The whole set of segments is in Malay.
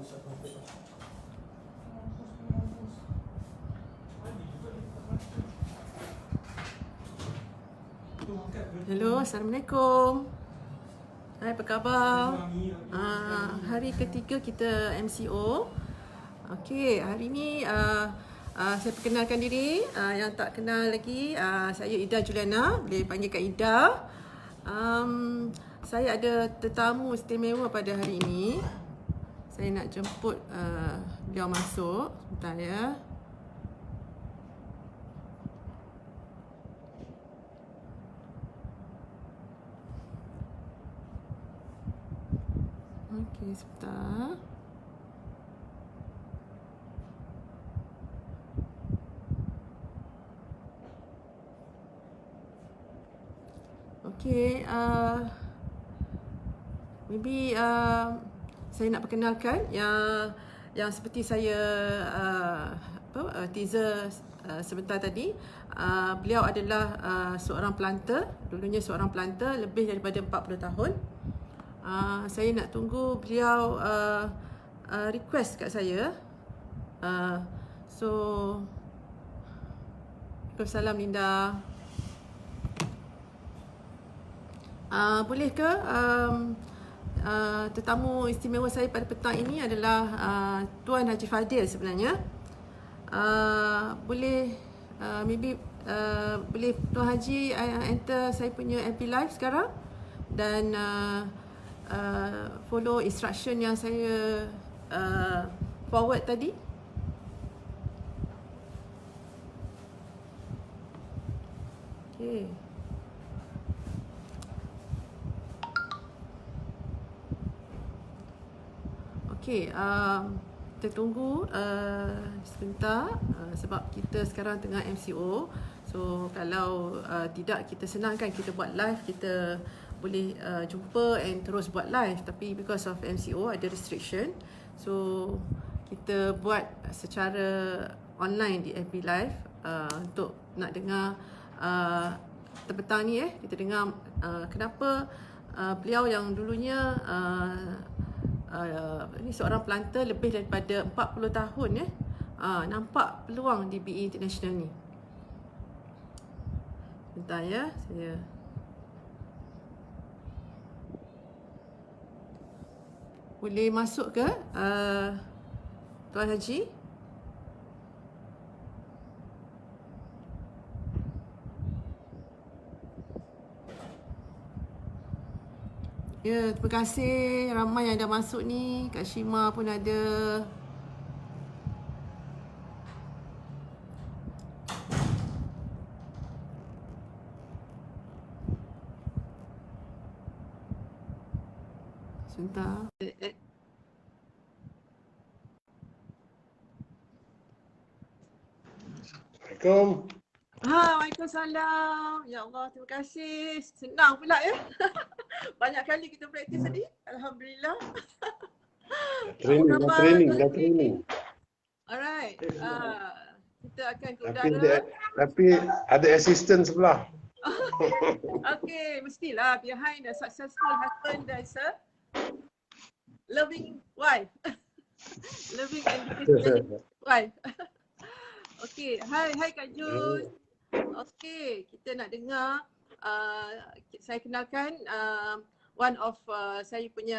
Hello, Assalamualaikum. Hai, apa khabar? Hari ketiga kita MCO. Okey, hari ni saya perkenalkan diri. Yang tak kenal lagi, saya Ida Juliana, boleh panggilkan Ida. Saya ada tetamu istimewa pada hari ini. Saya nak jemput beliau masuk. Sebentar ya. Okey, sebentar. Okey, maybe saya nak perkenalkan yang seperti saya teaser sebentar tadi. Beliau adalah seorang planter, dulunya seorang planter lebih daripada 40 tahun. Saya nak tunggu beliau request kat saya. So, Waalaikumsalam Linda. Boleh ke tetamu istimewa saya pada petang ini adalah Tuan Haji Fadil sebenarnya. Boleh maybe boleh Tuan Haji enter saya punya FB Live sekarang dan follow instruction yang saya forward tadi. Okay. Okey, kita tunggu sebentar sebab kita sekarang tengah MCO. So kalau tidak kita senangkan kita buat live, kita boleh jumpa and terus buat live, tapi because of MCO ada restriction. So kita buat secara online di FB Live untuk nak dengar petang ni kita dengar kenapa beliau yang dulunya ini seorang planter lebih daripada 40 tahun nampak peluang di BE International ni. Bentar ya, saya boleh masuk ke Tuan Haji? Ya, terima kasih. Ramai yang dah masuk ni. Kak Shima pun ada. Sebentar. Assalamualaikum. Waalaikumsalam. Ya Allah, terima kasih. Senang pula ya. Banyak kali kita praktis tadi. Alhamdulillah. Training. Alright. Kita akan ke udara. Tapi ada assistant sebelah. Okay, mestilah behind a successful husband there's a loving wife. Loving and dedicated wife. Okay, hai Kak Jus. Okay, kita nak dengar. Saya kenalkan one of saya punya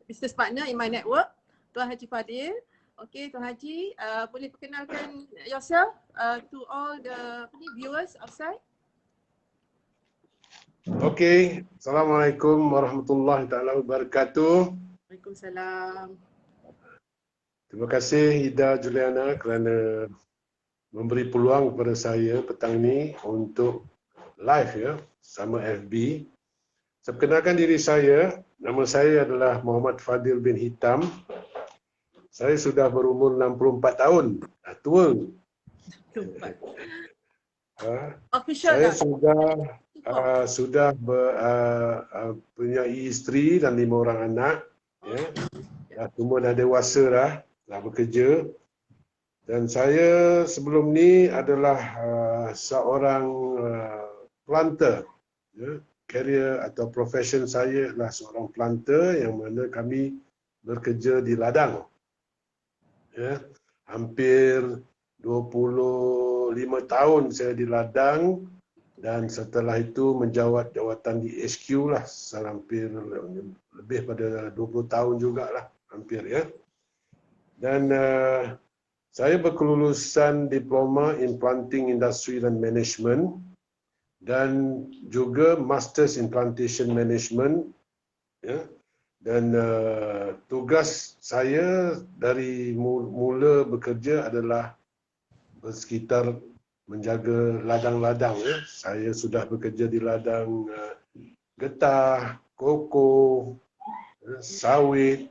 business partner in my network, Tuan Haji Fadil. Okay, Tuan Haji, boleh perkenalkan yourself to all the viewers outside? Okay, Assalamualaikum warahmatullahi taala wabarakatuh. Waalaikumsalam. Terima kasih Ida Juliana kerana memberi peluang kepada saya petang ini untuk live ya sama FB. Saya perkenalkan diri saya. Nama saya adalah Muhammad Fadil bin Hitam. Saya sudah berumur 64 tahun. Dah tua. Saya sudah punya isteri dan 5 orang anak. Ya. Dah semua dah dewasa dah bekerja. Dan saya sebelum ni adalah seorang planter. Ya. Career atau profession saya adalah seorang planter yang mana kami bekerja di ladang. Ya, hampir 25 tahun saya di ladang dan setelah itu menjawat jawatan di HQ lah, hampir lebih pada 20 tahun jugalah, hampir ya. Dan saya berkelulusan diploma in Planting Industry dan Management dan juga Masters in Plantation Management ya. Dan tugas saya dari mula bekerja adalah bersekitar menjaga ladang-ladang ya. Saya sudah bekerja di ladang getah, koko, sawit,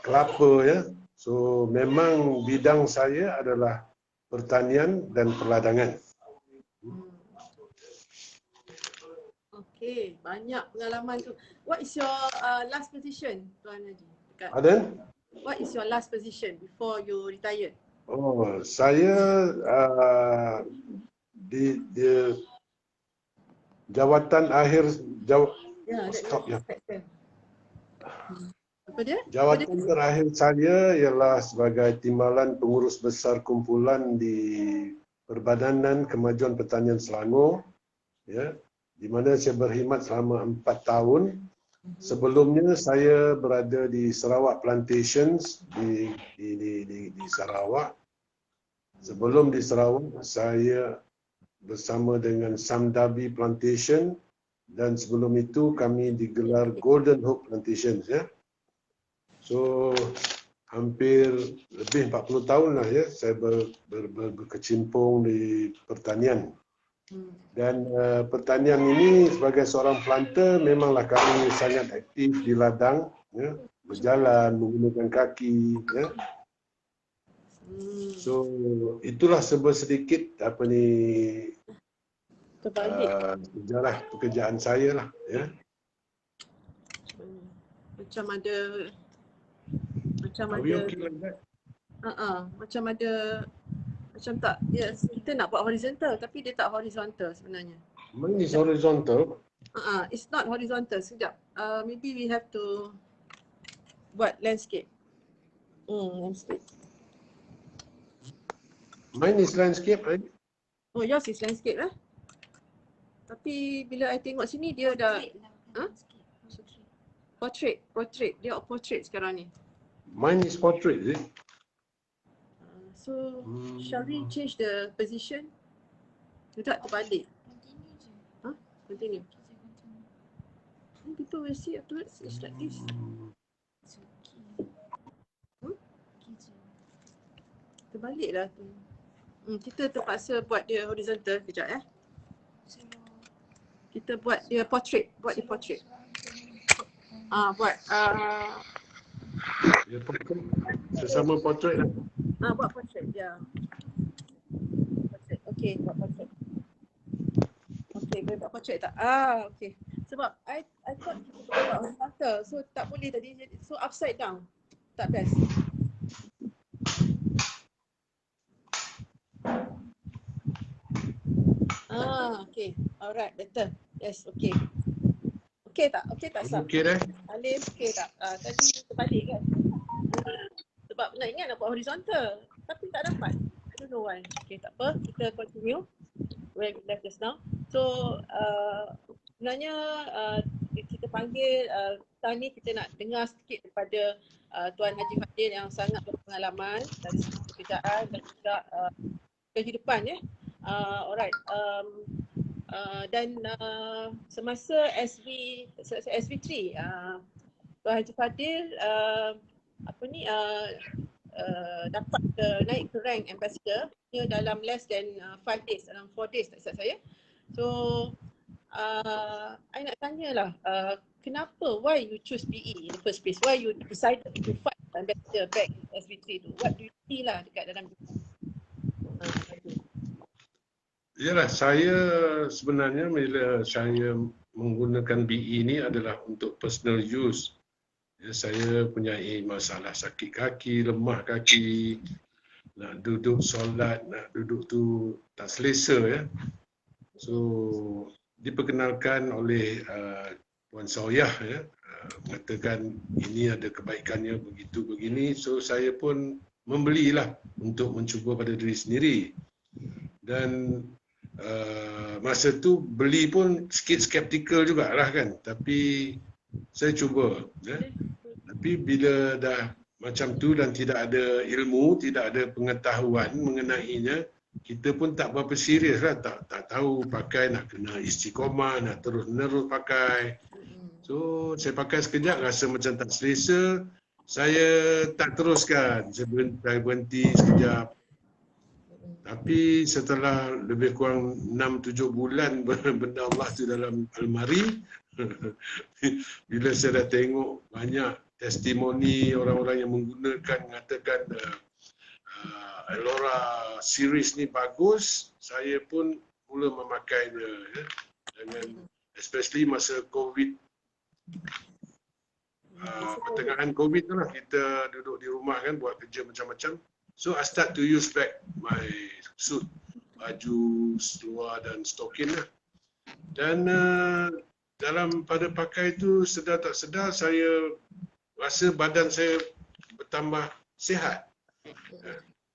kelapa ya. So memang bidang saya adalah pertanian dan perladangan. Okey, banyak pengalaman tu. What is your last position, Tuan Haji? Pardon? What is your last position before you retired? Oh, saya di jawatan akhir stop ya. Apa dia? Jawatan terakhir saya ialah sebagai Timbalan Pengurus Besar Kumpulan di Perbadanan Kemajuan Pertanian Selangor, ya, di mana saya berkhidmat selama 4 tahun. Sebelumnya saya berada di Sarawak Plantations di Sarawak. Sebelum di Sarawak saya bersama dengan Samdabi Plantation dan sebelum itu kami digelar Golden Hope Plantations ya. So hampir lebih 40 tahun lah ya saya berkecimpung di pertanian. Dan pertanian ini sebagai seorang planter memanglah kami sangat aktif di ladang ya, berjalan menggunakan kaki ya. So itulah sedikit apa ni sejarah pekerjaan saya lah ya. Macam ada macam tak kita nak buat horizontal tapi dia tak horizontal sebenarnya. Mine is horizontal. It's not horizontal. Sekejap. Maybe we have to buat landscape. Landscape. Mine is landscape, right? Oh, yours is landscape lah. Tapi bila I tengok sini dia dah portrait. Dia portrait sekarang ni. Mine is portrait, is it? So, shall we change the position? Tidak terbalik. Continue. People will see afterwards. It's like this. Terbalik lah tu. Kita terpaksa buat dia horizontal kejap Kita buat dia portrait. Buat dia portrait. Ya, portrait. Sesama portrait lah. Buat portrait, ya. Portrait. Okay, buat portrait. Okay, boleh buat portrait tak? Okay. Sebab I thought kita buat horizontal. So tak boleh tadi. So upside down. Tak best. Okay. Alright, better. Yes, okay. Okay tak? Okay tak, Sam? Okay dah. Alif, okay tak? Tadi terbalik kan? Sebab nak ingat nak buat horizontal. Tapi tak dapat. I don't know why. Okay, tak apa. Kita continue. Where we left just now. So, sebenarnya kita panggil tadi kita nak dengar sedikit daripada Tuan Haji Fadil yang sangat berpengalaman dari segi pekerjaan dan juga kehidupan ya. Alright. Dan semasa SV3 Tuan Haji Fadil dapat naik ke rank ambassador dalam less than 5 days, dalam 4 days tak silap saya. So I nak tanyalah kenapa, why you choose PE in the first place? Why you decided to fight ambassador back in SV3 tu? What do you see lah dekat dalam Yalah, saya sebenarnya bila saya menggunakan BE ini adalah untuk personal use. Ya, saya punya masalah sakit kaki, lemah kaki, nak duduk solat, nak duduk tu tak selesa ya. So diperkenalkan oleh Puan Sawyah ya, mengatakan ini ada kebaikannya begitu begini, so saya pun membelilah untuk mencuba pada diri sendiri. Dan masa tu beli pun sikit skeptikal jugalah kan, tapi saya cuba ya. Tapi bila dah macam tu dan tidak ada ilmu, tidak ada pengetahuan mengenainya, kita pun tak berapa serius lah, tak tahu pakai, nak kena istiqomah, nak terus-menerus pakai. So saya pakai sekejap, rasa macam tak selesa, saya tak teruskan, saya berhenti sekejap. Tapi setelah lebih kurang 6-7 bulan benda Allah tu dalam almari, bila saya dah tengok banyak testimoni orang-orang yang mengatakan Elora series ni bagus, saya pun mula memakainya ya. Dengan especially masa COVID, pertengahan COVID tu lah, kita duduk di rumah kan, buat kerja macam-macam. So I start to use back my suit, baju, seluar dan stokin lah. Dan dalam pada pakai tu, sedar tak sedar saya rasa badan saya bertambah sihat.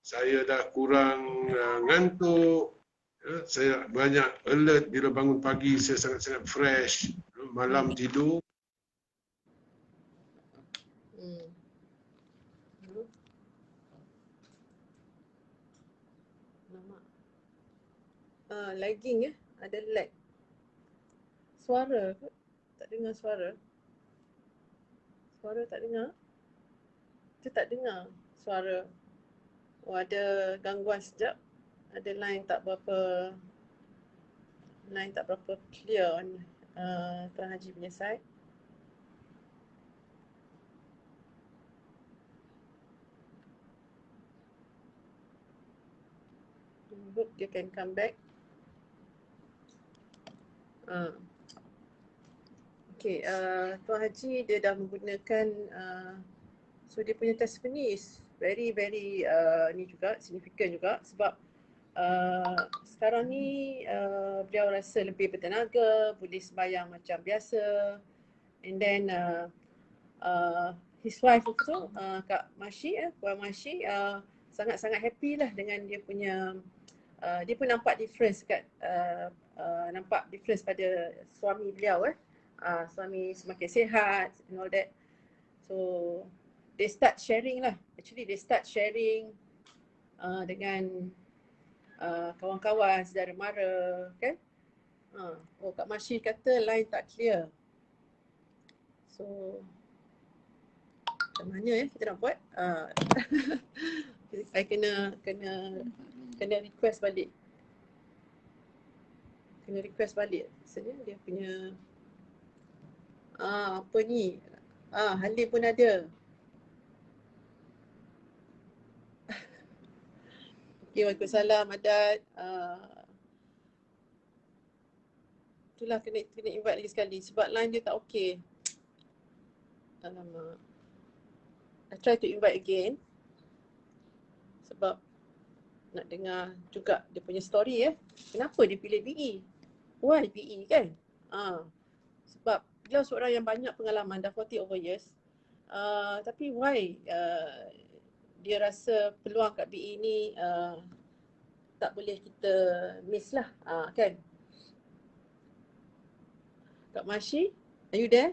Saya dah kurang ngantuk, saya banyak alert bila bangun pagi, saya sangat-sangat fresh. Malam tidur lagging ya, ada lag. Suara tak dengar suara. Suara tak dengar. Kita tak dengar suara. Oh, ada gangguan sekejap. Ada line tak berapa clear on Tuan Haji punya side. Hope dia can come back. Okay, Tuan Haji dia dah menggunakan so dia punya testimoni is very ni juga signifikan juga sebab sekarang ni beliau rasa lebih bertenaga, boleh sembahyang macam biasa, and then his wife tu Kak Mashi Puan Mashi sangat-sangat happy lah dengan dia punya dia pun nampak difference kat nampak difference pada suami beliau suami semakin sihat and all that. So they start sharing lah. Actually they start sharing dengan kawan-kawan, saudara mara kan. Oh Kak Mashi kata line tak clear. So macam mana kita nak buat? I kena request balik. Kena request balik. Maksudnya dia punya apa ni? Halim pun ada. Okay, waalaikumsalam Adat. Itulah kena invite lagi sekali sebab line dia tak okey. Alamak. I try to invite again. Sebab nak dengar juga dia punya story Kenapa dia pilih BE? Why BE kan? Sebab beliau seorang yang banyak pengalaman, dah 40 over years. Tapi why dia rasa peluang kat BE ni tak boleh kita miss lah kan? Kak Mashi, are you there?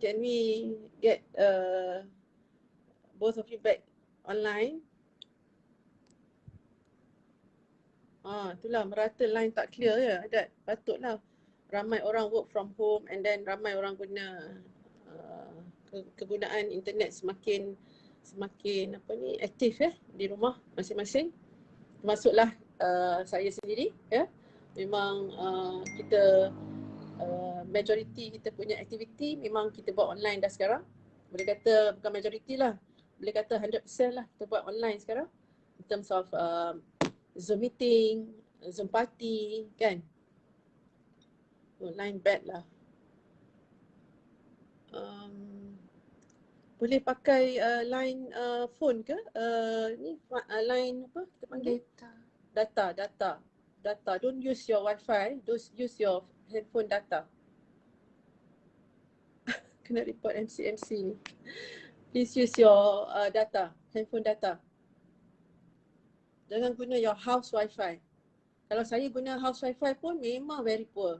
Can we get both of you back online? Itulah merata line tak clear Adat. Patutlah ramai orang work from home and then ramai orang guna kegunaan internet semakin apa ni aktif di rumah masing-masing. Termasuklah saya sendiri Memang kita majoriti kita punya aktiviti memang kita buat online dah sekarang. Boleh kata bukan majoriti lah, boleh kata 100% lah kita buat online sekarang. In terms of Zoom meeting, Zoom party kan. Line bad lah. Boleh pakai line phone ke? Ni line apa kita panggil? Data. data. Don't use your Wi-Fi. Just use your handphone data. Kena report MCMC ni. Please use your data, handphone data. Jangan guna your house Wi-Fi. Kalau saya guna house Wi-Fi pun memang very poor.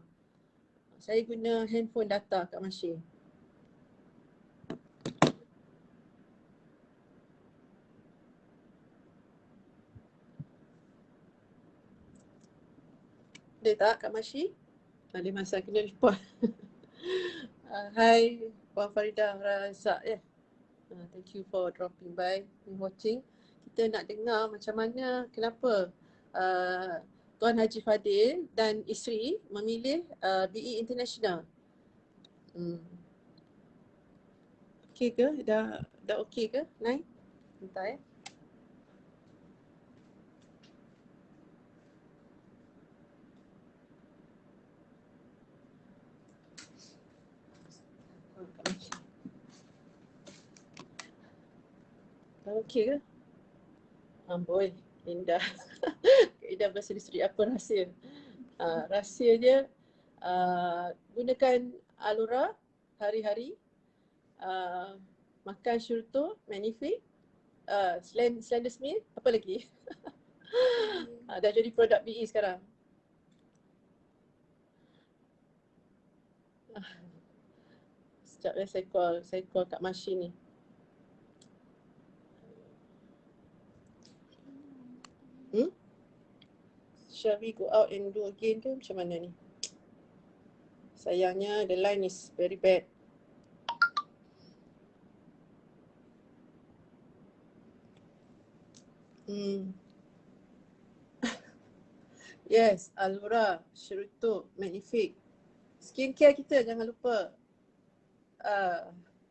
Saya guna handphone data kat Malaysia. Boleh tak Kak Mashi? Ada masa kena report. Hi Puan Farida Razak ya. Thank you for dropping by and watching. Kita nak dengar macam mana, kenapa Tuan Haji Fadil dan isteri memilih BE International. Okey ke? Dah okey ke? Nai? Bentar ya. Dah okey ke? Amboi, Indah. Indah berseri-seri apa rahsia? Rahsia dia gunakan Alura hari-hari, makan Shurto, Magnific, Slender Smith, apa lagi? Dah jadi produk BE sekarang. Sekejap ya, saya call Kak Mashi ni. Shall we go out and do again ke macam mana ni? Sayangnya the line is very bad. Yes, Alura, Shruto, Magnific. Skincare kita jangan lupa.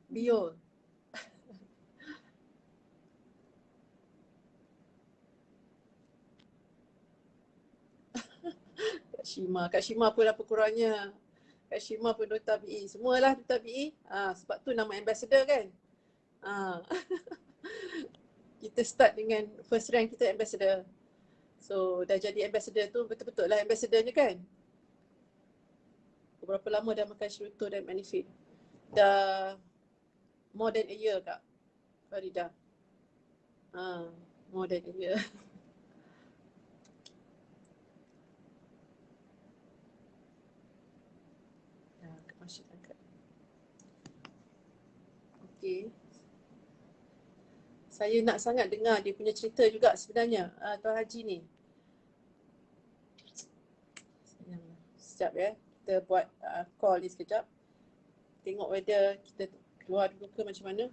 Bio. Kak Shima pun apa kurangnya. Kak Shima pun Duta BE. Semualah Duta BE. Sebab tu nama ambassador kan. Kita start dengan first rank kita ambassador. So dah jadi ambassador tu betul-betul lah ambassadornya kan. Berapa lama dah makan Shruto dan Magnific? Dah more than a year Kak Farida. More than a year. Masih angkat. Okay. Saya nak sangat dengar dia punya cerita juga sebenarnya Tuan Haji ni. Sekejap ya. Kita buat call ni sekejap. Tengok whether kita keluar dulu ke macam mana.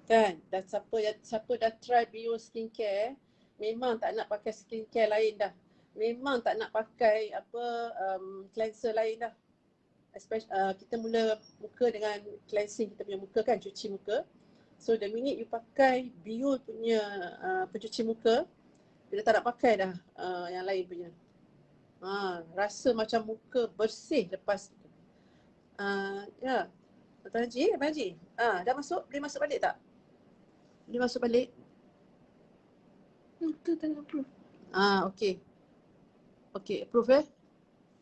Kan, siapa dah try Bio Skincare, memang tak nak pakai skincare lain dah. Memang tak nak pakai cleanser lain dah. Kita mula muka dengan cleansing kita punya muka kan, cuci muka. So the minute you pakai Bio punya pencuci muka, kita tak nak pakai dah yang lain punya. Rasa macam muka bersih lepas tu. Ya. Tuan Haji, Abang Haji. Dah masuk? Boleh masuk balik tak? Boleh masuk balik? Muka tengah approve. Okay. Okay, approve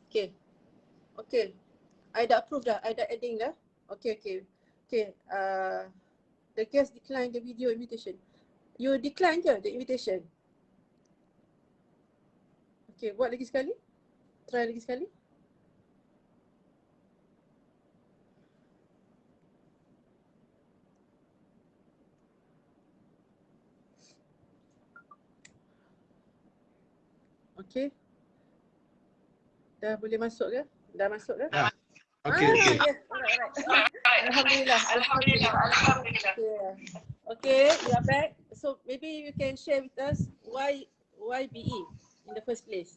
Okay. I dah approve dah. I dah adding dah. Okay. The guest declined the video invitation. You decline ke the invitation? Okay, buat lagi sekali. Try lagi sekali. Okay. Dah boleh masuk ke? Dah masuk ke? Okay. Yes. Alright. Alhamdulillah. Okay, you are back. So maybe you can share with us why BE in the first place.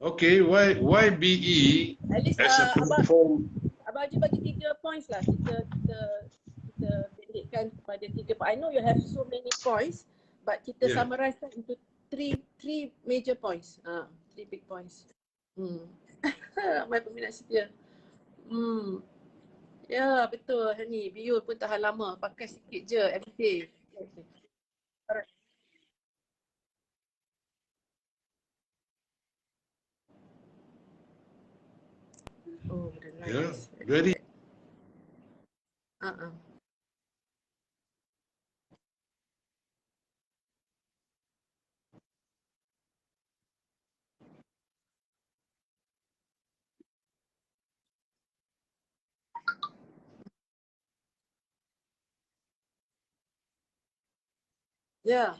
Okay, why BE At least as a platform? Abang Haji bagi 3 points lah. Kita pendekkan kepada 3 points. I know you have so many points, but kita summarize into three major points. 3 big points. Ramai peminat setia. Ya, betul Hani. Bio pun tahan lama. Pakai sikit je everyday. Okay. Alright. Oh, the line Yeah, is very. bad. Uh-uh. Yeah.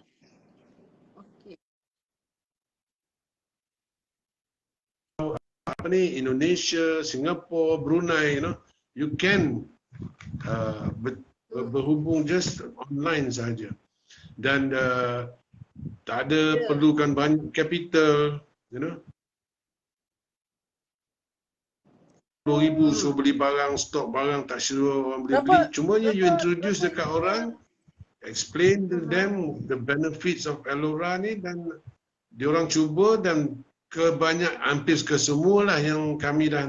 Okay. Apa ni, Indonesia, Singapore, Brunei, you can berhubung just online saja, dan tak ada Yeah. perlukan banyak capital, 10,000 suruh beli barang, stok barang, tak suruh orang beli-beli. Cumanya you introduce Berapa dekat ininya? orang, explain to Uh-huh. them the benefits of Elora ni, dan diorang cuba, dan hampir kesemualah yang kami dah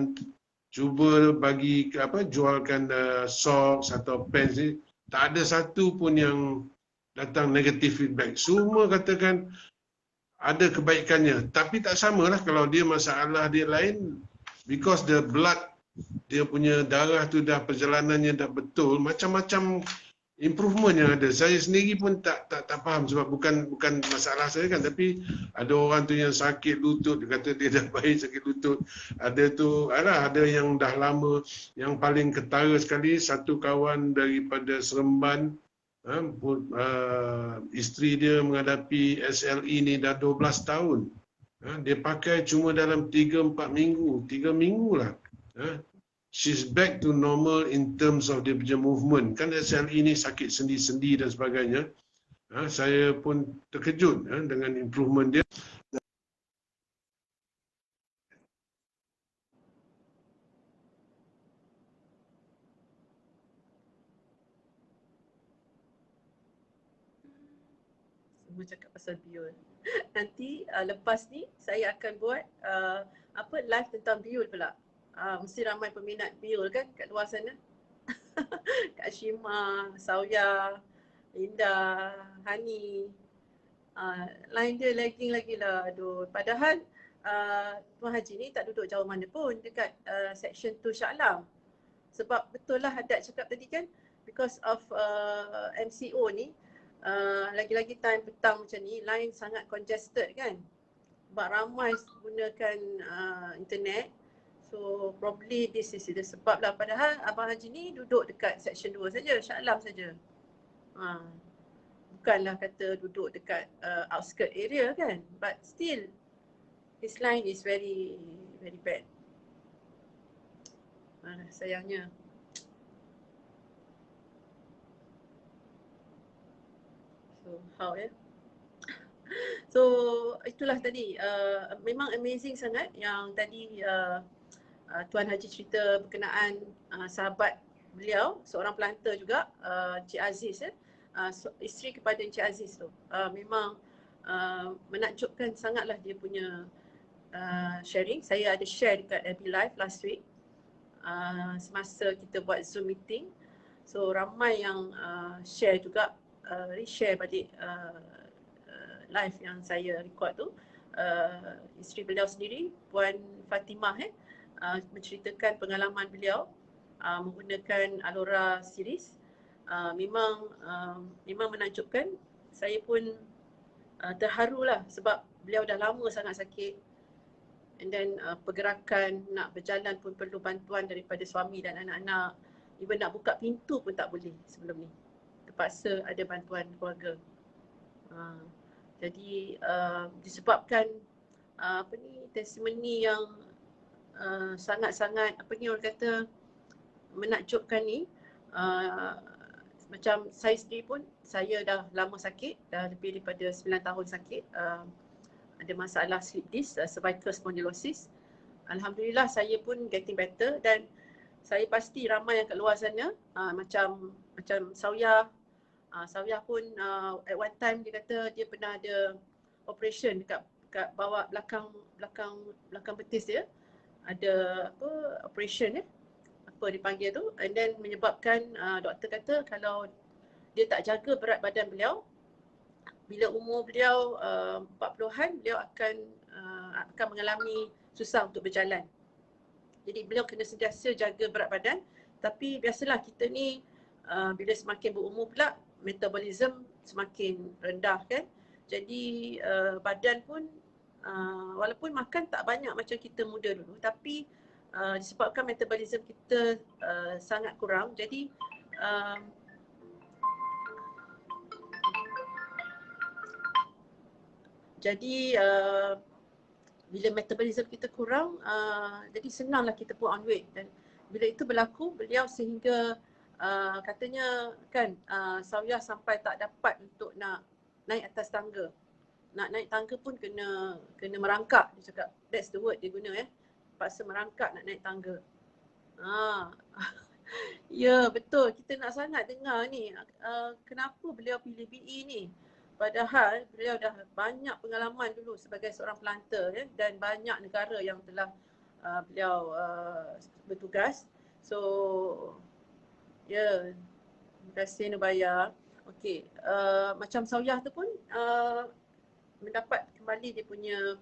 cuba bagi jualkan socks atau pants ni, tak ada satu pun yang datang negative feedback. Semua katakan ada kebaikannya, tapi tak samalah kalau dia masalah dia lain, because the blood, dia punya darah tu dah perjalanannya dah betul, macam-macam improvement yang ada. Saya sendiri pun tak faham, sebab bukan masalah saya kan, tapi ada orang tu yang sakit lutut, dia kata dia dah baik sakit lutut. Ada yang dah lama. Yang paling ketara sekali, satu kawan daripada Seremban, isteri dia menghadapi SLE ni dah 12 tahun. Dia pakai cuma dalam 3-4 minggu, 3 minggu lah. She's back to normal in terms of dia punya movement. Kan SLE ni sakit sendi-sendi dan sebagainya. Saya pun terkejut dengan improvement dia. Semua cakap pasal biol. Nanti lepas ni saya akan buat live tentang biol pula. Mesti ramai peminat biol kan kat luar sana. Kak Shima, Sauya, Linda, Hani. Line dia lagging lagi lah. Aduh. Padahal Tuan Haji ni tak duduk jauh mana pun dekat section 2 Shah Alam. Sebab betul lah Haddad cakap tadi kan, because of MCO ni, lagi-lagi time petang macam ni, line sangat congested kan. Sebab ramai gunakan internet. So probably this is the sebab lah. Padahal Abang Haji ni duduk dekat section 2 saja, Shah Alam saja. Bukanlah kata duduk dekat outskirt area kan. But still, his line is very, very bad. Sayangnya. So, how ya? So, itulah tadi. Memang amazing sangat yang tadi Tuan Haji cerita berkenaan sahabat beliau, seorang pelanter juga, Encik Aziz. Isteri kepada Encik Aziz tu. Memang menakjubkan sangatlah dia punya sharing. Saya ada share dekat FB Live last week semasa kita buat Zoom meeting. So ramai yang share juga, reshare balik live yang saya record tu. Isteri beliau sendiri, Puan Fatimah menceritakan pengalaman beliau menggunakan Alora series. Memang menakjubkan. Saya pun terharulah sebab beliau dah lama sangat sakit. And then pergerakan, nak berjalan pun perlu bantuan daripada suami dan anak-anak. Even nak buka pintu pun tak boleh sebelum ni. Terpaksa ada bantuan keluarga. Jadi disebabkan testimoni yang sangat-sangat orang kata menakjubkan ni, macam saya sendiri pun, saya dah lama sakit, dah lebih daripada 9 tahun sakit, ada masalah slip disc, cervical spondylosis. Alhamdulillah saya pun getting better, dan saya pasti ramai yang kat luar sana macam Sauya. Sauya pun at one time dia kata dia pernah ada operation dekat bawah belakang betis dia. Ada operation apa dipanggil tu, and then menyebabkan doktor kata kalau dia tak jaga berat badan beliau, bila umur beliau 40-an, beliau akan mengalami susah untuk berjalan. Jadi beliau kena sentiasa jaga berat badan. Tapi biasalah kita ni bila semakin berumur pula metabolism semakin rendah kan. Jadi badan pun walaupun makan tak banyak macam kita muda dulu, tapi disebabkan metabolism kita sangat kurang, jadi bila metabolism kita kurang, jadi senanglah kita put on weight. Dan bila itu berlaku, beliau sehingga katanya kan Sawyah sampai tak dapat untuk nak naik atas tangga. Nak naik tangga pun kena merangkak, dia cakap. That's the word dia guna paksa merangkak nak naik tangga. Ya betul, kita nak sangat dengar ni kenapa beliau pilih BE ni. Padahal beliau dah banyak pengalaman dulu sebagai seorang pelanter dan banyak negara yang telah beliau bertugas. So terima kasih Nubaya. Okey, macam Sawyah tu pun mendapat kembali dia punya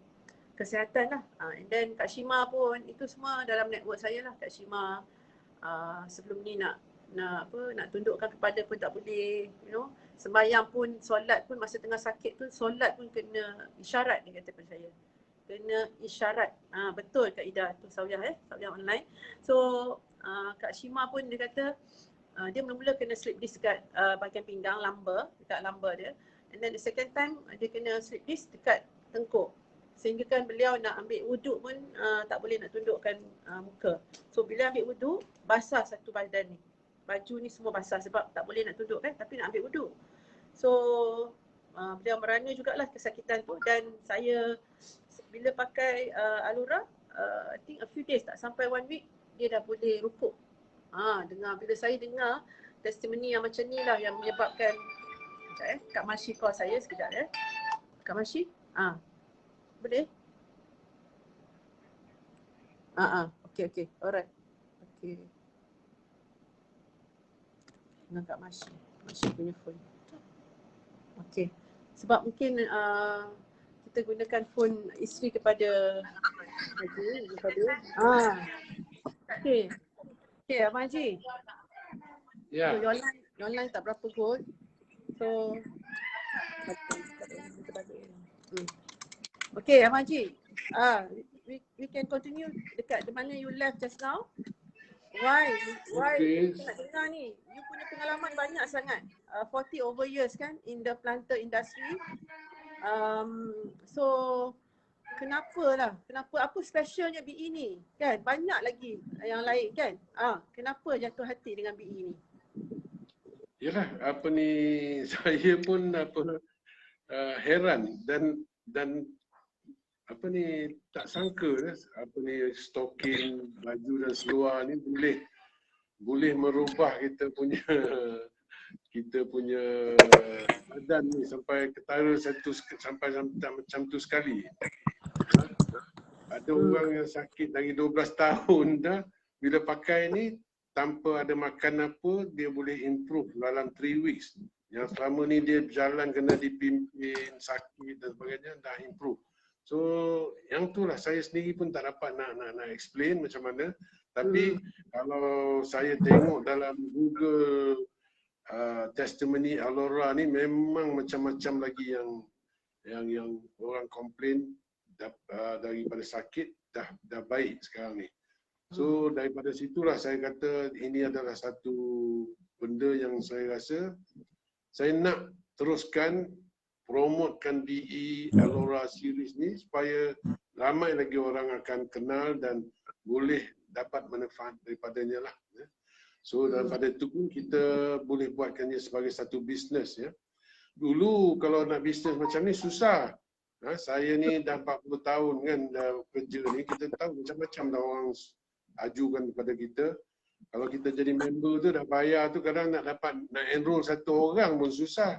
kesihatan lah. And then Kak Shima pun, itu semua dalam network saya lah. Kak Shima sebelum ni nak tundukkan kepala pun tak boleh, sembahyang pun, solat pun masa tengah sakit tu, solat pun kena isyarat, dia kata pada saya. Kena isyarat. Betul Kak Ida tu Sawyah Sawyah online. So Kak Shima pun dia kata dia mula-mula kena slip disc dekat bahagian pinggang, dekat lumbar dia. And then the second time dia kena slip disc dekat tengkuk. Sehingga kan beliau nak ambil wuduk pun tak boleh nak tundukkan muka. So bila ambil wuduk, basah satu badan ni. Baju ni semua basah sebab tak boleh nak tunduk kan, tapi nak ambil wuduk. So beliau merana jugalah kesakitan tu. Dan saya bila pakai Alura, I think a few days, tak sampai 1 week, dia dah boleh rukuk. Bila saya dengar testimoni yang macam ni lah yang menyebabkan. Sekejap Kak Mashi call saya sekejap Kak Mashi, boleh? Okay. Alright. Okay. Dengan Kak Mashi. Mashi punya phone. Okay. Sebab mungkin kita gunakan phone isteri kepada Okay. Okay, Abang Haji. Ya. So, your line tak berapa good. So okay, Abang Haji. We can continue dekat mana you left just now. Why Okay. kita nak dengar ni? You punya pengalaman banyak sangat. 40 over years kan in the planter industry. So kenapa apa specialnya BE ni? Kan banyak lagi yang lain kan? Kenapa jatuh hati dengan BE ni? Yalah, saya pun heran dan tak sangka stocking baju dan seluar ni boleh merubah kita punya badan ni sampai ketara sampai macam tu sekali. Ada orang yang sakit dari 12 tahun dah, bila pakai ni tanpa ada makan apa, dia boleh improve dalam 3 weeks. Yang selama ni dia berjalan kena dipimpin, sakit dan sebagainya, dah improve. So yang itulah saya sendiri pun tak dapat nak explain macam mana. Tapi kalau saya tengok dalam Google testimoni Alura ni, memang macam-macam lagi yang orang komplain daripada sakit dah baik sekarang ni. So daripada situlah saya kata ini adalah satu benda yang saya rasa saya nak teruskan promotekan BE Alura series ni supaya ramai lagi orang akan kenal dan boleh dapat manfaat daripadanya lah. So daripada itu pun kita boleh buatkannya sebagai satu bisnes ya. Dulu kalau nak bisnes macam ni susah. Saya ni dah 40 tahun kan dah kerja ni, kita tahu macam-macam dah orang ajukan kepada kita. Kalau kita jadi member tu dah bayar tu, kadang nak enroll satu orang pun susah.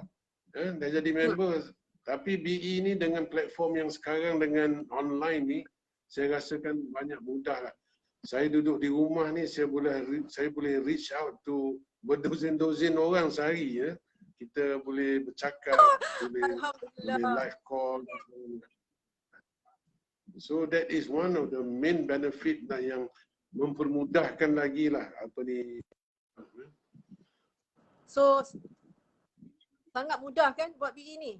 Dah jadi member. Tapi BE ni dengan platform yang sekarang dengan online ni, saya rasakan banyak mudah lah. Saya duduk di rumah ni, saya boleh reach out to berdozen-dozen orang sehari ya. Kita boleh bercakap, boleh live call. So that is one of the main benefit yang mempermudahkan lagi lah apa ni. So sangat mudah kan buat BE ni?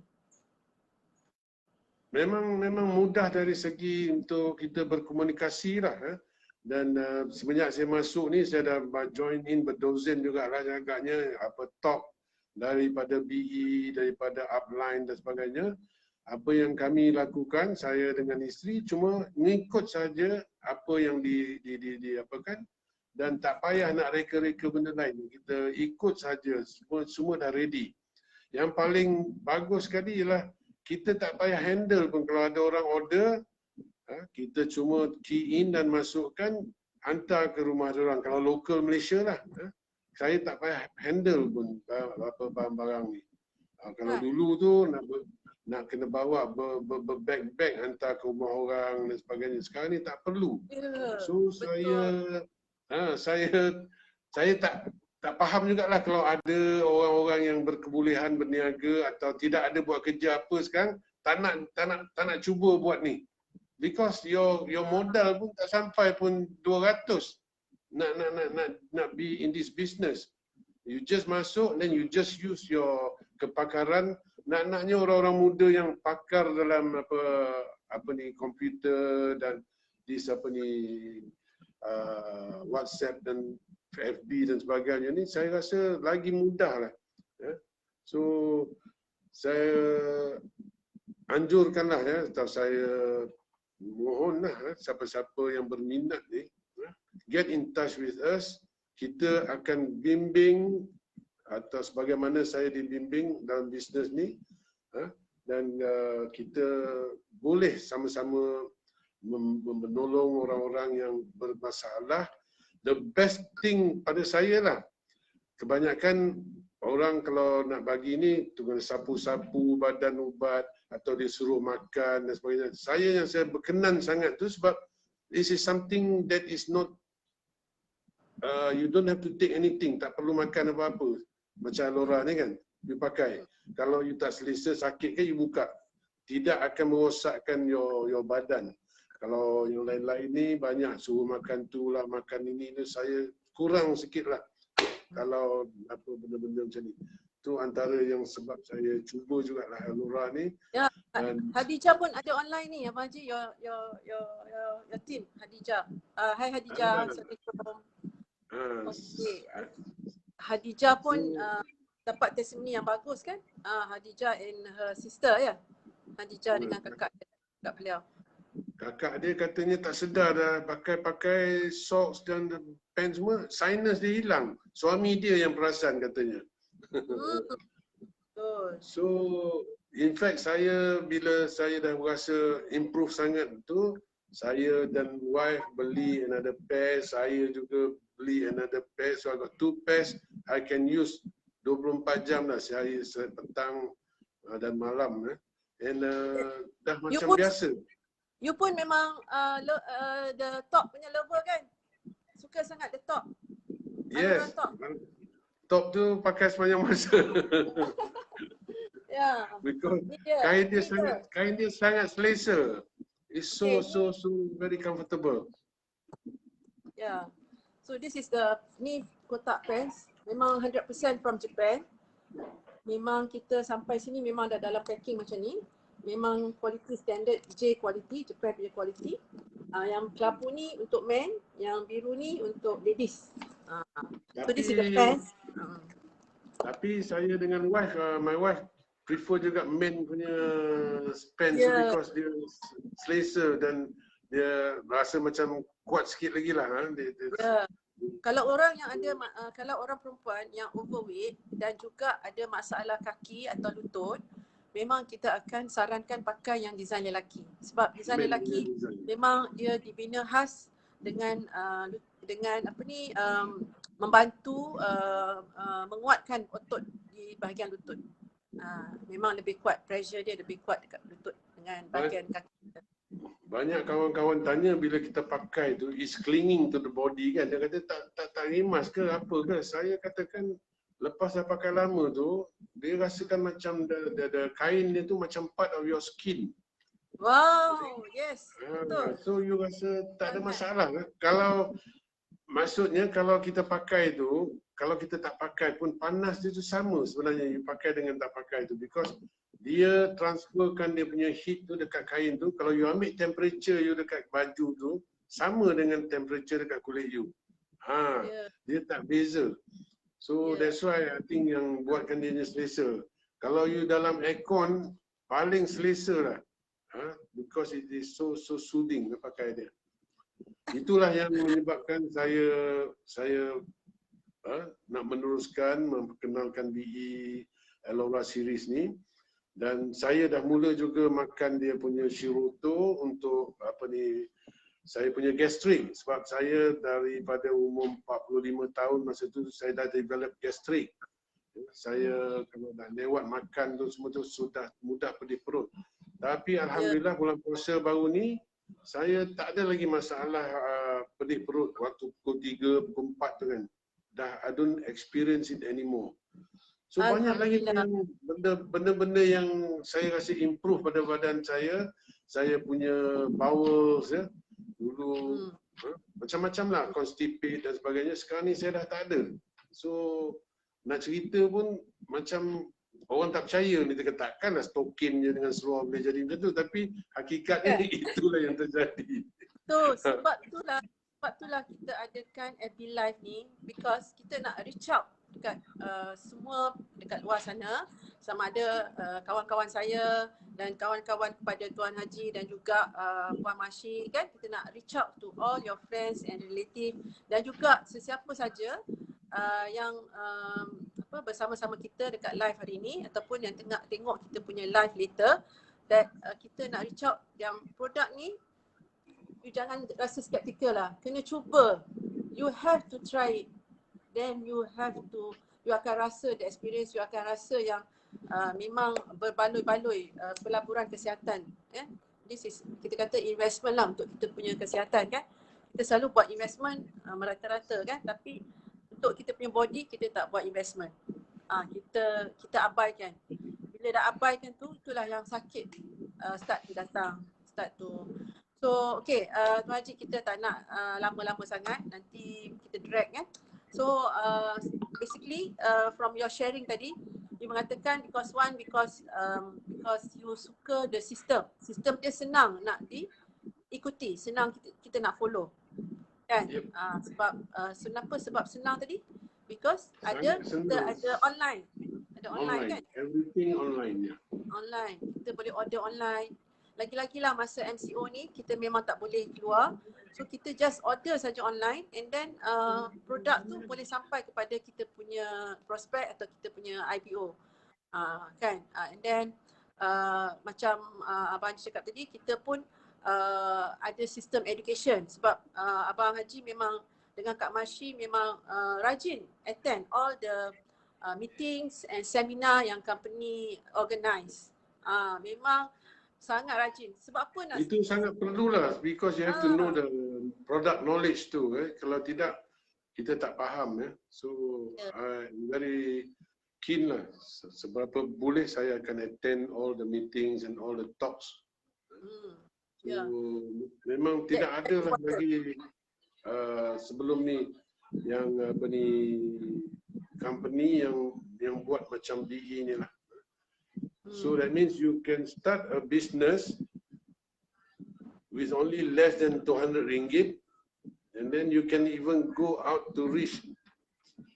Memang mudah dari segi untuk kita berkomunikasi lah. Dan semenjak saya masuk ni saya dah join in berdozen jugalah agaknya apa top daripada BE, daripada upline dan sebagainya. Apa yang kami lakukan, saya dengan isteri cuma mengikut saja apa yang diapakan dan tak payah nak reka-reka benda lain. Kita ikut saja, semua dah ready. Yang paling bagus sekali ialah kita tak payah handle pun kalau ada orang order, kita cuma key in dan masukkan, hantar ke rumah orang. Kalau local Malaysia lah, saya tak payah handle pun apa barang-barang ni. Kalau dulu tu nak kena bawa bag-bag hantar ke rumah orang dan sebagainya. Sekarang ni tak perlu. So saya tak faham jugalah kalau ada orang-orang yang berkebolehan berniaga atau tidak ada buat kerja apa sekarang, tak nak cuba buat ni. Because your modal pun tak sampai pun 200 nak be in this business. You just masuk then you just use your kepakaran. Naknya orang-orang muda yang pakar dalam apa ni komputer dan WhatsApp dan FB dan sebagainya ni, saya rasa lagi mudah lah. So saya anjurkanlah atau saya mohonlah siapa-siapa yang berminat ni, get in touch with us. Kita akan bimbing atau sebagaimana saya dibimbing dalam bisnes ni, dan kita boleh sama-sama menolong orang-orang yang bermasalah. The best thing pada saya lah, kebanyakan orang kalau nak bagi ni tunggu sapu-sapu badan ubat atau dia suruh makan dan sebagainya. Saya berkenan sangat tu sebab this is something that is not you don't have to take anything, tak perlu makan apa-apa. Macam Alora ni kan, you pakai. Kalau you tak selesa, sakit kan you buka. Tidak akan merosakkan your badan. Kalau yang lain-lain ni banyak suruh makan tu lah, makan ini, saya kurang sikit lah. Kalau apa benda-benda macam ni. Itu antara yang sebab saya cuba jugalah Alora ni. Ya, Hadijah pun ada online ni, Abang Haji, your team, Hadijah. Hai Hadijah, Assalamualaikum. Okay. Hadijah pun dapat testimoni yang bagus kan? Hadijah and her sister ya. Hadijah dengan kakak beliau. Kakak dia katanya tak sedar dah pakai socks dan pants semua, sinus dia hilang. Suami dia yang perasan katanya. So in fact bila saya dah rasa improve sangat tu, saya dan wife beli another pair, saya juga beli another pair. So I got 2 pairs. I can use 24 jam lah, sehari petang dan malam. And dah macam biasa. You pun memang the top punya lover kan? Suka sangat the top. Yes. Top tu pakai sepanjang masa. Yeah. Because kain dia sangat selesa. It's so very comfortable. Yeah. So this is ni kotak pants. Memang 100% from Japan. Memang kita sampai sini memang dah dalam packing macam ni. Memang quality standard J quality, Japan punya quality. Yang kelabu ni untuk men, yang biru ni untuk ladies. So this is the pants. Tapi saya dengan wife, my wife prefer juga men punya pants because dia selesa dan dia rasa macam kuat sikit lagi lah. Kalau orang yang ada, kalau orang perempuan yang overweight dan juga ada masalah kaki atau lutut, memang kita akan sarankan pakai yang design lelaki. Sebab design lelaki memang dia dibina khas dengan apa ni, membantu menguatkan otot di bahagian lutut. Memang lebih kuat, pressure dia lebih kuat dekat lutut dengan bahagian kaki kita. Banyak kawan-kawan tanya bila kita pakai tu, is clinging to the body kan. Dia kata tak rimas ke apa ke. Saya katakan lepas dah pakai lama tu, dia rasakan macam the kain dia tu macam part of your skin. Wow, yes. Betul. So you rasa tak ada masalah. Kalau maksudnya kalau kita pakai tu, kalau kita tak pakai pun panas dia tu sama sebenarnya you pakai dengan tak pakai tu, because dia transferkan dia punya heat tu dekat kain tu. Kalau you ambil temperature you dekat baju tu sama dengan temperature dekat kulit you. Ya. Dia tak beza. So Ya. that's why I think yang buatkan dia selesa. Kalau you dalam aircon paling selesa lah. Because it is so soothing dia pakai dia. Itulah yang menyebabkan saya nak meneruskan memperkenalkan BE Aloe Vera series ni, dan saya dah mula juga makan dia punya Shiroto untuk saya punya gastrik, sebab saya daripada umur 45 tahun masa tu saya dah develop gastrik. Saya kalau dah lewat makan tu semua tu sudah mudah pedih perut. Tapi alhamdulillah bulan puasa baru ni saya tak ada lagi masalah pedih perut waktu pukul 3, pukul 4 tu kan. Dah I don't experience it anymore. So banyak lagi benda-benda yang saya rasa improve pada badan saya. Saya punya bowels ya. Dulu macam-macam lah, constipate dan sebagainya. Sekarang ni saya dah tak ada. So nak cerita pun macam orang tak percaya ni, dia takkanlah stokin je dengan seluar boleh jadi macam tu, tapi hakikatnya itulah yang terjadi. Sebab itulah kita adakan FB Live ni, because kita nak reach out dekat semua dekat luar sana, sama ada kawan-kawan saya dan kawan-kawan kepada Tuan Haji dan juga Puan Mashi kan. Kita nak reach out to all your friends and relative dan juga sesiapa saja yang bersama-sama kita dekat live hari ini ataupun yang tengah tengok kita punya live later, that kita nak reach out yang produk ni. You jangan rasa skeptikal lah, kena cuba. You have to try it. Then you akan rasa the experience, you akan rasa yang memang berbaloi-baloi pelaburan kesihatan. This is, kita kata investment lah untuk kita punya kesihatan kan. Kita selalu buat investment merata-rata kan, tapi untuk kita punya body kita tak buat investment. Kita abaikan. Bila dah abaikan tu, itulah yang sakit start to datang, start to. So okay, Tuan Haji, kita tak nak lama-lama sangat, nanti kita drag kan. So basically from your sharing tadi, you mengatakan because you suka the system dia senang nak diikuti, senang kita nak follow kan. Sebab senang tadi, because kita ada online kan, everything online ya. Online, kita boleh order online. Lagi-lagi lah masa MCO ni kita memang tak boleh keluar, so kita just order saja online, and then produk tu boleh sampai kepada kita punya prospek atau kita punya IPO kan. And then macam Abang Haji cakap tadi, kita pun ada sistem education, sebab Abang Haji memang dengan Kak Mashi memang rajin attend all the meetings and seminar yang company organize. Memang sangat rajin. Sebab apa nak? Itu sangat perlulah, because you have to know the product knowledge tu. Kalau tidak, kita tak faham. So I'm very keen lah. Seberapa boleh saya akan attend all the meetings and all the talks. So memang tidak ada lah lagi sebelum ni yang company yang buat macam BE ni lah. So that means you can start a business with only less than 200 ringgit, and then you can even go out to reach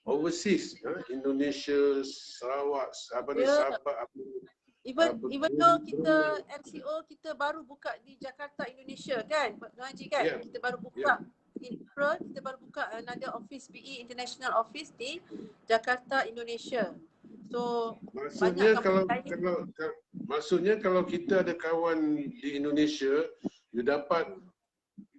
overseas, Indonesia, Sarawak, Sabah. Even though kita MCO kita baru buka di Jakarta, Indonesia kan, Tuan Haji kan? Yeah. Kita baru buka in April, kita baru buka another office, BE International Office di Jakarta, Indonesia. So maksudnya kalau kita ada kawan di Indonesia, you dapat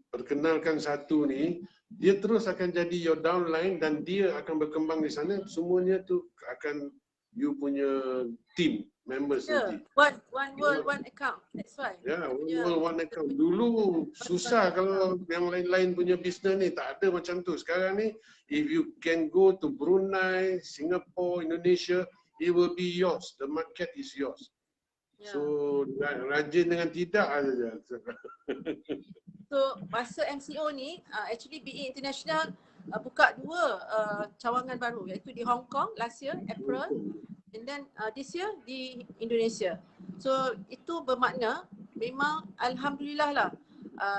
perkenalkan satu ni, dia terus akan jadi your downline dan dia akan berkembang di sana. Semuanya tu akan you punya team members nanti. One world, one account. That's why. One world, one account. Dulu susah kalau yang lain-lain punya bisnes ni, tak ada macam tu. Sekarang ni, if you can go to Brunei, Singapore, Indonesia, it will be yours. The market is yours. So rajin dengan tidak saja. So masa MCO ni, actually BE International buka 2 cawangan baru, iaitu di Hong Kong last year April, and then this year di Indonesia. So itu bermakna memang alhamdulillah lah,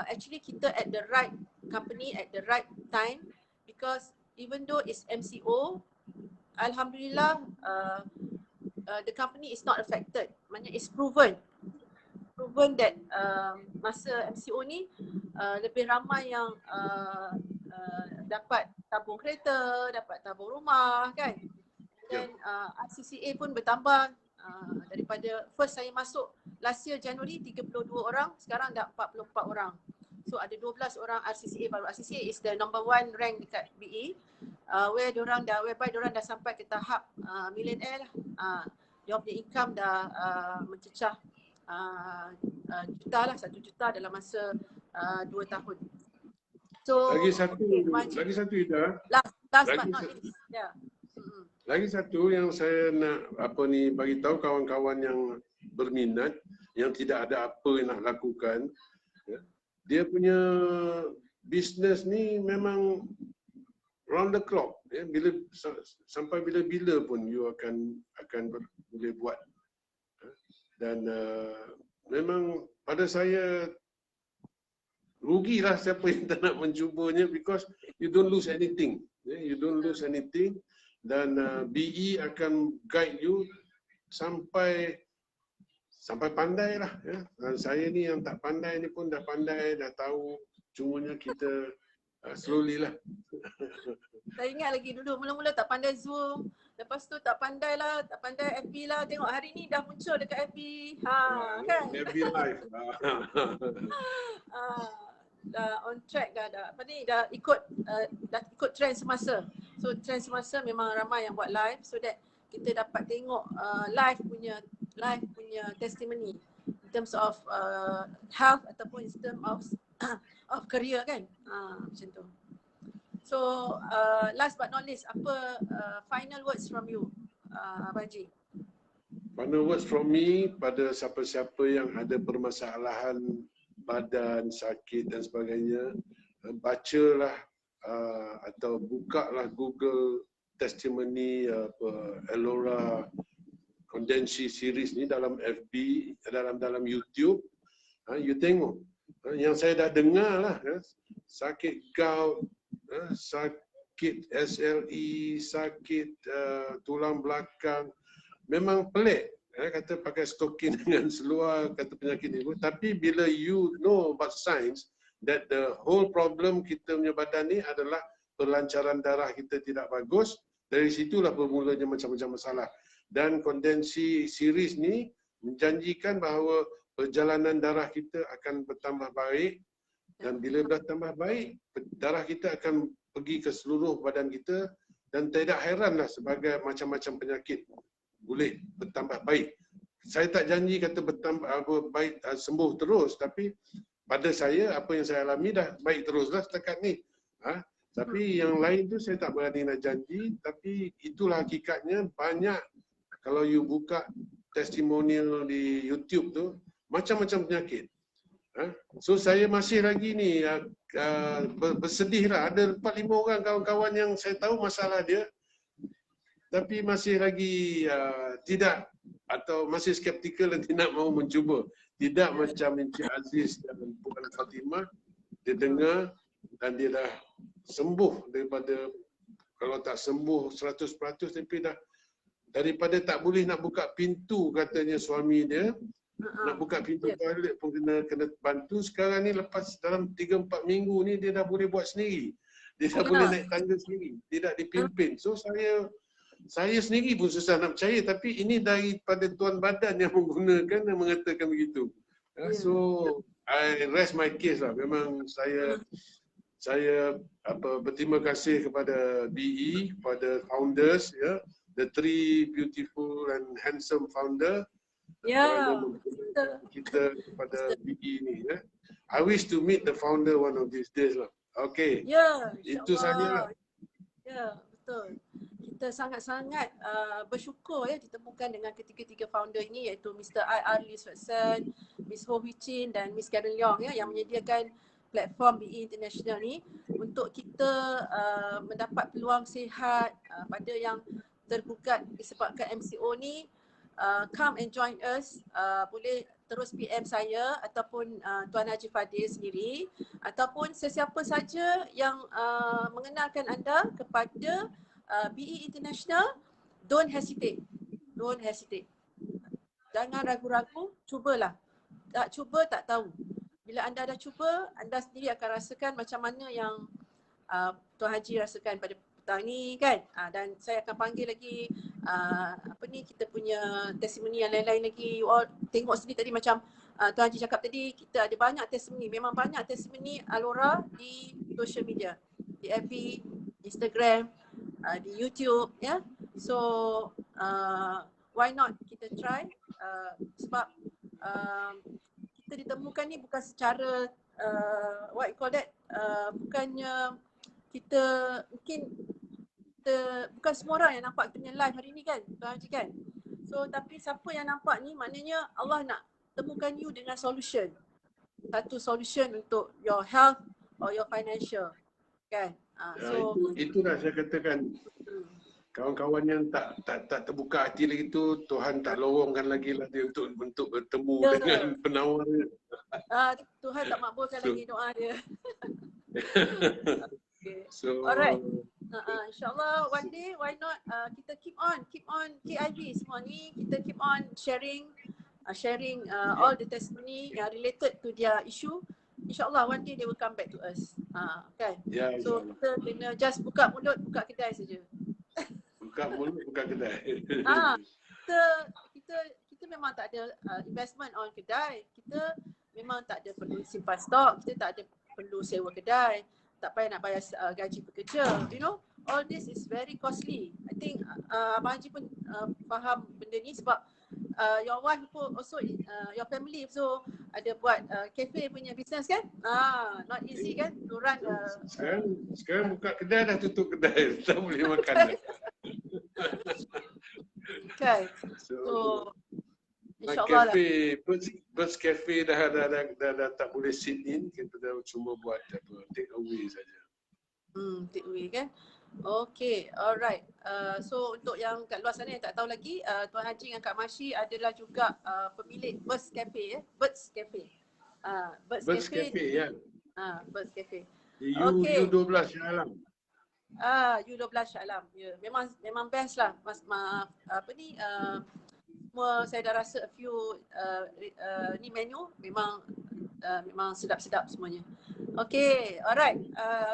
actually kita at the right company at the right time, because even though it's MCO, alhamdulillah the company is not affected. Maknanya it's proven that masa MCO ni lebih ramai yang dapat tabung kereta, dapat tabung rumah kan. Dan RCCA pun bertambah, daripada first saya masuk last year January 32 orang, sekarang dah 44 orang. So ada 12 orang RCCA baru. RCCA is the number 1 rank dekat BE, whereby diorang dah sampai ke tahap millionaire lah. Dia punya income dah mencecah juta lah, 1 juta dalam masa 2 tahun. So lagi satu Ida. Last but not least. Yeah. Lagi satu yang saya nak bagi tahu kawan-kawan yang berminat, yang tidak ada apa yang nak lakukan, ya, dia punya bisnes ni memang round the clock, ya, sampai bila-bila pun you akan boleh buat. Dan memang pada saya rugilah siapa yang tak nak mencubanya, because you don't lose anything, you don't lose anything. Dan BE akan guide you sampai pandai lah, ya. Dan saya ni yang tak pandai ni pun dah pandai, dah tahu, cumanya kita slowly lah. Saya ingat lagi dulu mula-mula tak pandai Zoom, lepas tu tak pandai FB lah. Tengok hari ni dah muncul dekat FB. Kan? FB live. Dah on track dah. Dah ikut trend semasa. So trend semasa memang ramai yang buat live, so that kita dapat tengok live punya testimony in terms of health ataupun in terms of career kan. Macam tu. So last but not least, apa final words from you, Abang Haji? Final words from me pada siapa-siapa yang ada permasalahan badan, sakit dan sebagainya, bacalah atau bukalah Google testimoni Elora Kondensi series ni dalam FB, dalam YouTube. You tengok. Yang saya dah dengar lah, sakit gout, sakit SLE, sakit tulang belakang, memang pelik. Kata pakai stokin dengan seluar, kata penyakit ni. Tapi bila you know about science, that the whole problem kita punya badan ni adalah pelancaran darah kita tidak bagus, dari situlah bermulanya macam-macam masalah. Dan kondensi series ni menjanjikan bahawa perjalanan darah kita akan bertambah baik, dan bila bertambah baik, darah kita akan pergi ke seluruh badan kita, dan tidak heranlah sebagai macam-macam penyakit boleh bertambah baik. Saya tak janji kata bertambah baik sembuh terus, tapi pada saya apa yang saya alami dah baik teruslah setakat ni. Tapi yang lain tu saya tak berani nak janji, tapi itulah hakikatnya. Banyak kalau you buka testimonial di YouTube tu, macam-macam penyakit. So saya masih lagi ni bersedih lah. Ada 4-5 orang kawan-kawan yang saya tahu masalah dia, tapi masih lagi tidak, atau masih skeptikal dan tidak mau mencuba. Tidak macam Encik Aziz dan Puan Fatimah, dia dengar dan dia dah sembuh daripada, kalau tak sembuh 100%, tapi dah daripada tak boleh nak buka pintu, katanya suami dia, nak buka pintu toilet pun kena bantu. Sekarang ni lepas dalam 3-4 minggu ni dia dah boleh buat sendiri. Dia dah boleh naik tangga sendiri, tidak dipimpin. So saya sendiri pun susah nak percaya, tapi ini daripada tuan badan yang menggunakan dan mengatakan begitu. So I rest my case lah. Memang saya berterima kasih kepada BE, kepada founders, ya, the 3 beautiful and handsome founder. Kita kepada BE ni, ya. I wish to meet the founder one of these days lah. Okay. Itu sahaja lah. Ya, betul. Kita sangat-sangat bersyukur ya ditemukan dengan ketiga-tiga founder ini, iaitu Mr. I.R. Lee Swetson, Miss Ho Hui Chin dan Miss Karen Leong, ya, yang menyediakan platform BE International ni untuk kita mendapat peluang sihat pada yang tergugat disebabkan MCO ni. Come and join us. Boleh terus PM saya ataupun Tuan Haji Fadil sendiri ataupun sesiapa saja yang mengenalkan anda kepada BE International. Don't hesitate. Don't hesitate. Jangan ragu-ragu, cubalah. Tak cuba tak tahu. Bila anda dah cuba, anda sendiri akan rasakan macam mana yang Tuan Haji rasakan pada petang ni kan. Dan saya akan panggil lagi kita punya testimoni yang lain-lain lagi. You all tengok sendiri tadi macam Tuan Haji cakap tadi, kita ada banyak testimoni. Memang banyak testimoni Alora di social media. Di FB, Instagram, di YouTube ya. So why not kita try sebab kita ditemukan ni bukan secara what you call that, bukannya kita mungkin bukan semua orang yang nampak kita punya live hari ni kan Tuan Haji kan. So tapi siapa yang nampak ni maknanya Allah nak temukan you dengan solution. Satu solution untuk your health or your financial kan. So itulah saya katakan kawan-kawan yang tak terbuka hati lagi tu, Tuhan tak lorongkan lagi lah dia untuk bertemu dengan penawar dia. Tuhan tak makbulkan lagi doa dia. Okay. So alright. InsyaAllah one day why not kita keep on KIV semua ni, kita keep on sharing all the testimony yang related to their issue. InsyaAllah one day they will come back to us. Kan? Ya, so kita kena just buka mulut, buka kedai saja. Buka mulut, buka kedai. Kita memang tak ada investment on kedai. Kita memang tak ada perlu simpan stok. Kita tak ada perlu sewa kedai. Tak payah nak bayar gaji pekerja. You know, all this is very costly. I think Abang Haji pun faham benda ni sebab your wife pun also, your family also ada buat cafe punya business kan? Not easy kan to run. Sekarang buka kedai dah tutup kedai. Tak boleh makan dah. Okay. So InsyaAllah cafe, Birds Cafe dah tak boleh sit in, kita dah cuma buat take away saja. Take away kan? Okay, alright. So untuk yang kat luar sana yang tak tahu lagi, Tuan Haji dengan Kak Mashi adalah juga pemilik Birds Cafe Birds Cafe. Birds Cafe ya. Birds Cafe. Di U12 Shah Alam. U12 Shah Alam. Ya, memang best lah. Semua saya dah rasa a few ni menu memang sedap-sedap semuanya. Okay, alright.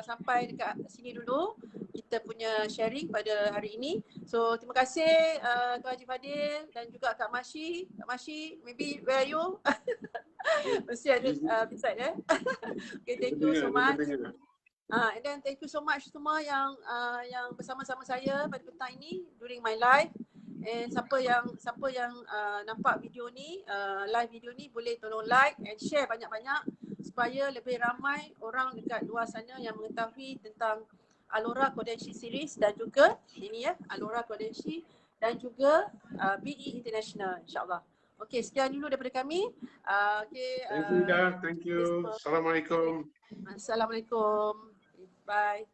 Sampai dekat sini dulu kita punya sharing pada hari ini. So terima kasih Tuan Haji Fadil dan juga Kak Mashi. Kak Mashi, maybe where are you? Mesti ada beside Okay, thank you so much. And then thank you so much semua yang bersama-sama saya pada petang ini during my live. And siapa yang nampak video ni, live video ni, boleh tolong like and share banyak-banyak supaya lebih ramai orang dekat luar sana yang mengetahui tentang Alora Kodenshi Series dan juga ini ya, Alora Kodenshi dan juga BE International insyaAllah. Okey, sekian dulu daripada kami. Thank you. Assalamualaikum. Assalamualaikum. Bye.